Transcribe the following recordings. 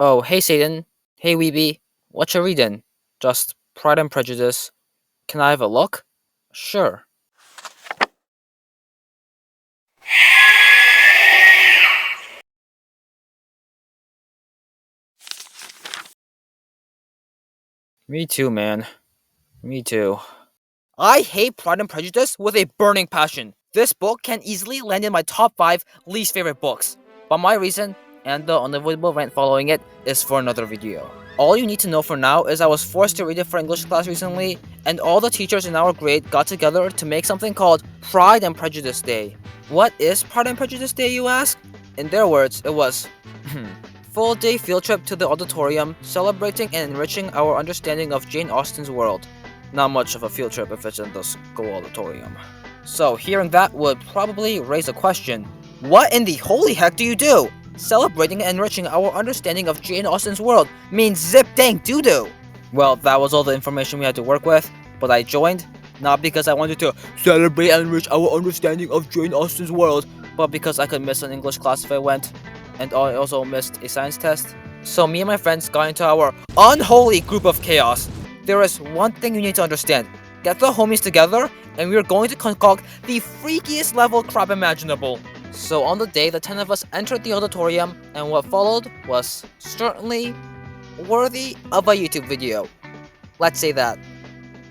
Oh, hey Satan. Hey Weeby. What you reading? Just Pride and Prejudice. Can I have a look? Sure. Me too, man. Me too. I hate Pride and Prejudice with a burning passion. This book can easily land in my top 5 least favorite books. But my reason, and the unavoidable rant following it, is for another video. All you need to know for now is I was forced to read it for English class recently, and all the teachers in our grade got together to make something called Pride and Prejudice Day. What is Pride and Prejudice Day, you ask? In their words, it was full day field trip to the auditorium, celebrating and enriching our understanding of Jane Austen's world. Not much of a field trip if it's in the school auditorium. So hearing that would probably raise a question. What in the holy heck do you do? Celebrating and enriching our understanding of Jane Austen's world means zip dang doo-doo. Well, that was all the information we had to work with, but I joined, not because I wanted to celebrate and enrich our understanding of Jane Austen's world, but because I could miss an English class if I went, and I also missed a science test. So me and my friends got into our unholy group of chaos. There is one thing you need to understand. Get the homies together, and we are going to concoct the freakiest level crap imaginable. So on the day, the 10 of us entered the auditorium, and what followed was certainly worthy of a YouTube video. Let's say that.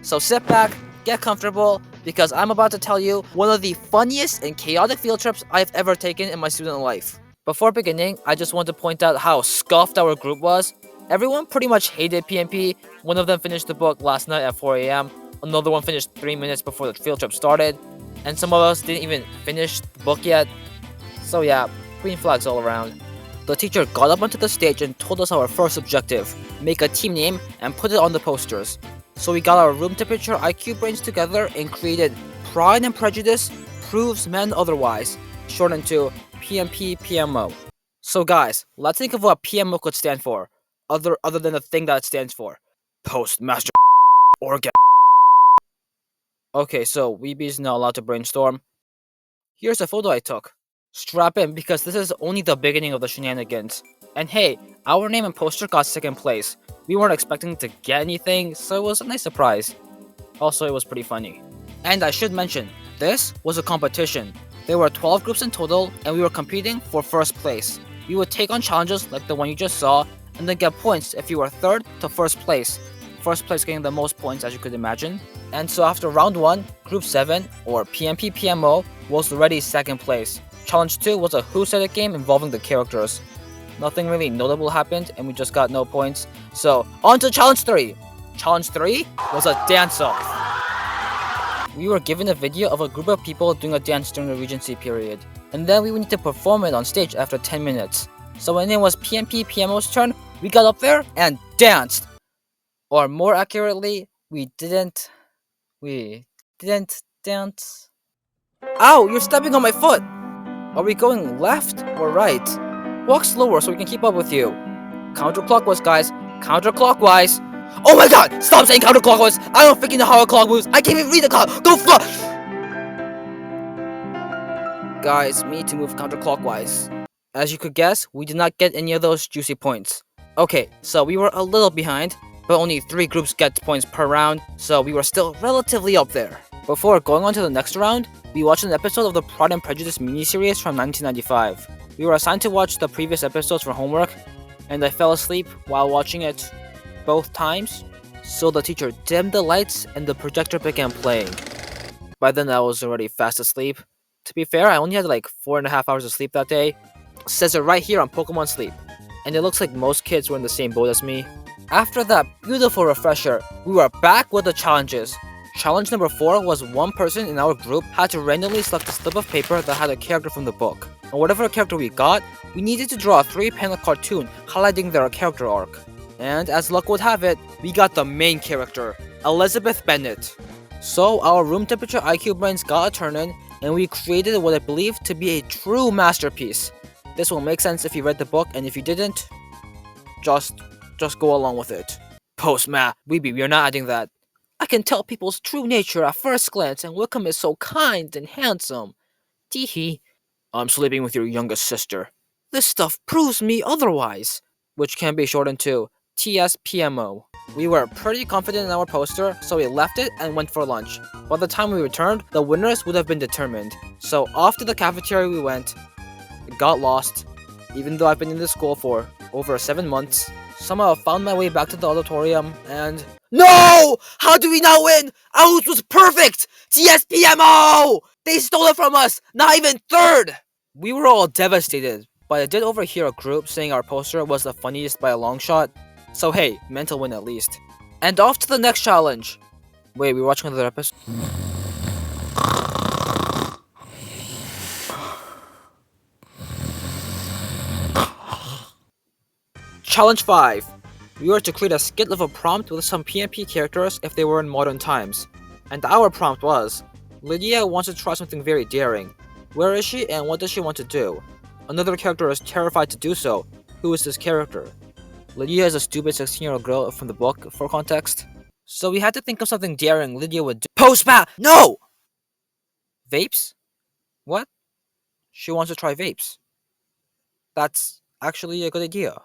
So sit back, get comfortable, because I'm about to tell you one of the funniest and chaotic field trips I've ever taken in my student life. Before beginning, I just want to point out how scuffed our group was. Everyone pretty much hated PMP. One of them finished the book last night at 4 AM, another one finished 3 minutes before the field trip started, and some of us didn't even finish the book yet. So yeah, green flags all around. The teacher got up onto the stage and told us our first objective, make a team name and put it on the posters. So we got our room temperature IQ brains together and created Pride and Prejudice Proves Men Otherwise, shortened to PMP PMO. So guys, let's think of what PMO could stand for, other than the thing that it stands for. Postmaster Organ. Okay, so Weeby's not allowed to brainstorm. Here's a photo I took. Strap in because this is only the beginning of the shenanigans. And hey, our name and poster got second place. We weren't expecting to get anything, so it was a nice surprise. Also, it was pretty funny. And I should mention, this was a competition. There were 12 groups in total, and we were competing for first place. We would take on challenges like the one you just saw, and then get points if you were third to first place. First place getting the most points, as you could imagine. And so after round 1, Group 7, or PMP PMO, was already second place. Challenge 2 was a Who Said It game involving the characters. Nothing really notable happened, and we just got no points. So, on to Challenge 3! Challenge 3 was a dance-off. We were given a video of a group of people doing a dance during the Regency period, and then we would need to perform it on stage after 10 minutes. So when it was PMP PMO's turn, we got up there and danced! Or more accurately, we didn't dance. Ow, you're stepping on my foot! Are we going left or right? Walk slower so we can keep up with you. Counterclockwise, guys. Counterclockwise. Oh my god! Stop saying counterclockwise! I don't freaking know how a clock moves! I can't even read the clock! Go fuck! Guys, we need to move counterclockwise. As you could guess, we did not get any of those juicy points. Okay, so we were a little behind, but only 3 groups get points per round, so we were still relatively up there. Before going on to the next round, we watched an episode of the Pride and Prejudice miniseries from 1995. We were assigned to watch the previous episodes for homework, and I fell asleep while watching it both times, so the teacher dimmed the lights and the projector began playing. By then I was already fast asleep. To be fair, I only had like 4.5 hours of sleep that day. It says it right here on Pokemon Sleep, and it looks like most kids were in the same boat as me. After that beautiful refresher, we were back with the challenges. Challenge number 4 was one person in our group had to randomly select a slip of paper that had a character from the book. And whatever character we got, we needed to draw a 3-panel cartoon highlighting their character arc. And as luck would have it, we got the main character, Elizabeth Bennet. So our room temperature IQ brains got a turn in, and we created what I believe to be a true masterpiece. This will make sense if you read the book, and if you didn't, just go along with it. We are not adding that. I can tell people's true nature at first glance, and Wickham is so kind and handsome. Teehee. I'm sleeping with your youngest sister. This stuff proves me otherwise. which can be shortened to TSPMO. We were pretty confident in our poster, so we left it and went for lunch. By the time we returned, the winners would have been determined. So off to the cafeteria we went, got lost, even though I've been in this school for over 7 months. Somehow found my way back to the auditorium and... No! How do we not win? Ours was perfect! TSPMO! They stole it from us! Not even third! We were all devastated, but I did overhear a group saying our poster was the funniest by a long shot. So hey, mental win at least. And off to the next challenge. Wait, we're watching another episode? Challenge 5. We were to create a skit of a prompt with some PMP characters if they were in modern times. And our prompt was, Lydia wants to try something very daring. Where is she and what does she want to do? Another character is terrified to do so. Who is this character? Lydia is a stupid 16-year-old girl from the book, for context. So we had to think of something daring Lydia would do. Post-bat! No! Vapes? What? She wants to try vapes. That's actually a good idea.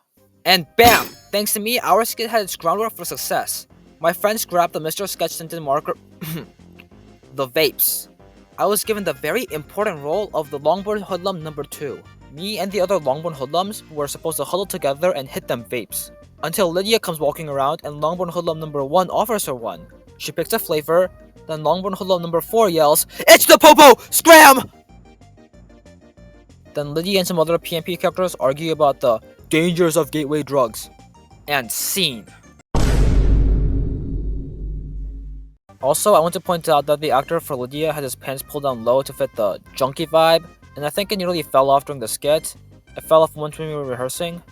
And BAM! Thanks to me, our skit had its groundwork for success. My friends grabbed the Mr. Sketch tinted marker... the vapes. I was given the very important role of the longboard hoodlum number 2. Me and the other longboard hoodlums were supposed to huddle together and hit them vapes. Until Lydia comes walking around and longboard hoodlum number 1 offers her one. She picks a flavor, then longboard hoodlum number 4 yells, "It's the popo! Scram!" Then Lydia and some other PMP characters argue about the dangers of gateway drugs. And scene. Also, I want to point out that the actor for Lydia had his pants pulled down low to fit the junkie vibe, and I think it nearly fell off during the skit. It fell off once when we were rehearsing.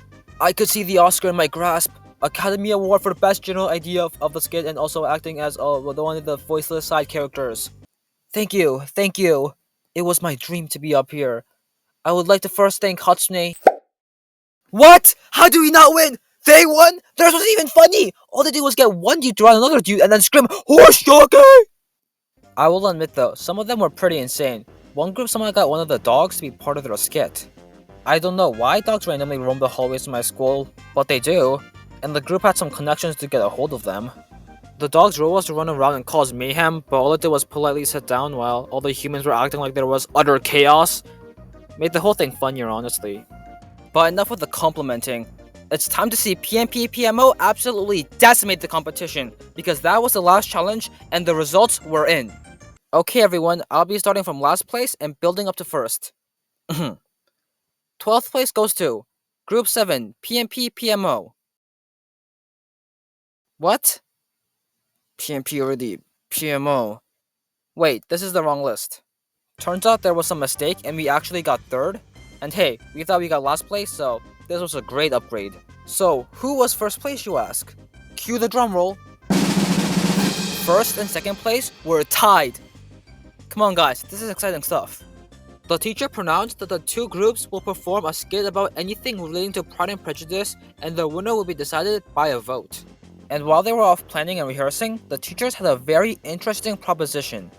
I could see the Oscar in my grasp. Academy Award for Best General Idea of the skit and also acting as one of the voiceless side characters. Thank you, thank you. It was my dream to be up here. I would like to first thank Hatsune. What? How do we not win? They won? Theirs wasn't even funny! All they did was get one dude to run another dude and then scream, "Horse jockey!" I will admit though, some of them were pretty insane. One group somehow got one of the dogs to be part of their skit. I don't know why dogs randomly roam the hallways of my school, but they do, and the group had some connections to get a hold of them. The dog's role was to run around and cause mayhem, but all it did was politely sit down while all the humans were acting like there was utter chaos. Made the whole thing funnier, honestly. But enough with the complimenting. It's time to see PMO absolutely decimate the competition, because that was the last challenge and the results were in. Okay everyone, I'll be starting from last place and building up to first. 12th place goes to Group 7, PMO. What? PMP already, PMO. Wait, this is the wrong list. Turns out there was some mistake and we actually got 3rd. And hey, we thought we got last place, so this was a great upgrade. So, who was first place, you ask? Cue the drum roll. First and second place were tied. Come on guys, this is exciting stuff. The teacher pronounced that the two groups will perform a skit about anything relating to Pride and Prejudice, and the winner will be decided by a vote. And while they were off planning and rehearsing, the teachers had a very interesting proposition.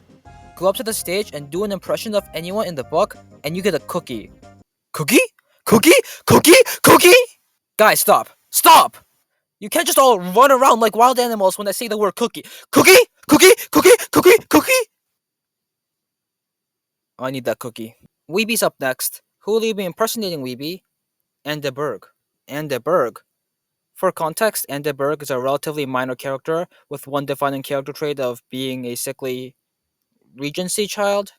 Go up to the stage and do an impression of anyone in the book, and you get a cookie. Cookie? Cookie? Cookie? Cookie? Guys, stop! Stop! You can't just all run around like wild animals when I say the word cookie. Cookie? Cookie? Cookie? Cookie? Cookie? I need that cookie. Weeby's up next. Who will you be impersonating, Weeby? Andeberg. Andeberg. For context, Andeberg is a relatively minor character with one defining character trait of being a sickly Regency child.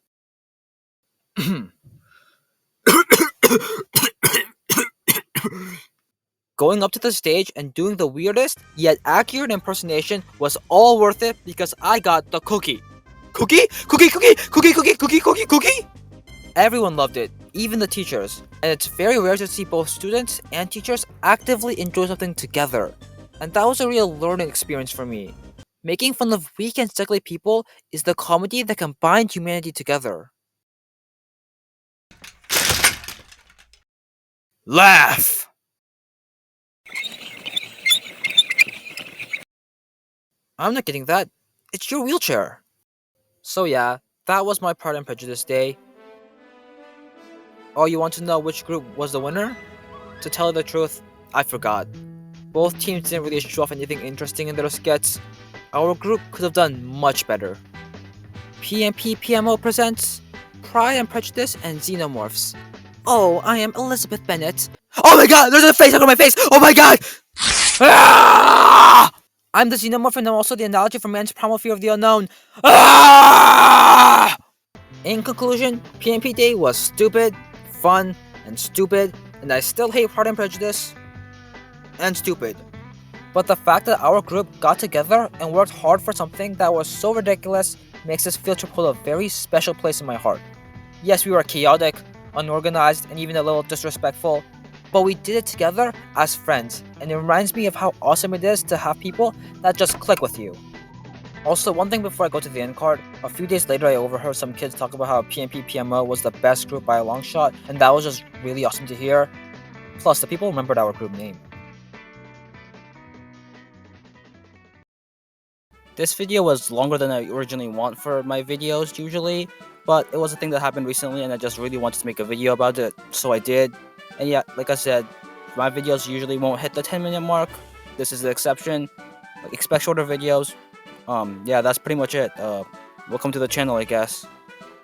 Going up to the stage and doing the weirdest yet accurate impersonation was all worth it because I got the cookie. Cookie? Cookie, cookie, cookie, cookie, cookie, cookie, cookie? Everyone loved it, even the teachers, and it's very rare to see both students and teachers actively enjoy something together. And that was a real learning experience for me. Making fun of weak and sickly people is the comedy that can bind humanity together. Laugh! I'm not getting that. It's your wheelchair. So yeah, that was my Pride and Prejudice day. Oh, you want to know which group was the winner? To tell you the truth, I forgot. Both teams didn't really show off anything interesting in their skits. Our group could have done much better. PMP PMO presents Pride and Prejudice and Xenomorphs. Oh, I am Elizabeth Bennet. Oh my god, there's a face on my face! Oh my god! Ah! I'm the xenomorph and I'm also the analogy for man's primal fear of the unknown. Ah! In conclusion, PMP Day was stupid, fun, and stupid, and I still hate Pride and Prejudice and stupid. But the fact that our group got together and worked hard for something that was so ridiculous makes this field trip hold a very special place in my heart. Yes, we were chaotic, unorganized, and even a little disrespectful, but we did it together as friends, and it reminds me of how awesome it is to have people that just click with you. Also, one thing before I go to the end card, a few days later I overheard some kids talk about how PMP PMO was the best group by a long shot, and that was just really awesome to hear. Plus, the people remembered our group name. This video was longer than I originally want for my videos usually, but it was a thing that happened recently and I just really wanted to make a video about it, so I did. And yeah, like I said, my videos usually won't hit the 10-minute mark. This is the exception. Expect shorter videos. Yeah, that's pretty much it. Welcome to the channel, I guess.